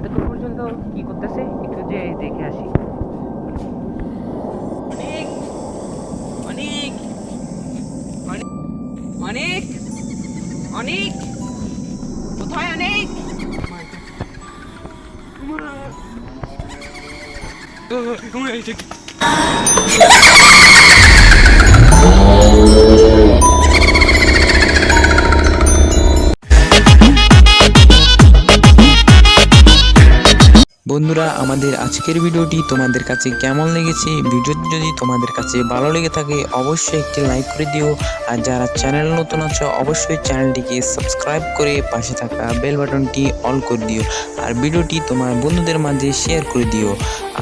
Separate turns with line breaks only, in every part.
এতক্ষণ পর্যন্ত কি করতেছে একটু যে দেখে আসি। অনেক অনেক অনেক অনেক কোথায় অনেক
বন্ধুরা, আমাদের আজকের ভিডিওটি তোমাদের কাছে কেমন লেগেছে? ভিডিওটি যদি তোমাদের কাছে ভালো লেগে থাকে অবশ্যই একটি লাইক করে দিও। আর যারা চ্যানেল নতুন আছো অবশ্যই চ্যানেলটিকে সাবস্ক্রাইব করে পাশে থাকা বেল বাটনটি অল করে দিও। আর ভিডিওটি তোমার বন্ধুদের মাঝে শেয়ার করে দিও।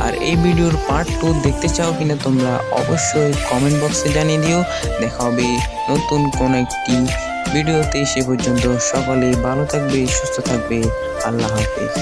আর এই ভিডিওর পার্ট 2 দেখতে চাও কিনা তোমরা অবশ্যই কমেন্ট বক্সে জানিয়ে দিও। দেখা হবে নতুন কোন একটি ভিডিওতে। সে পর্যন্ত সকলে ভালো থাকবে, সুস্থ থাকবে। আল্লাহ হাফেজ।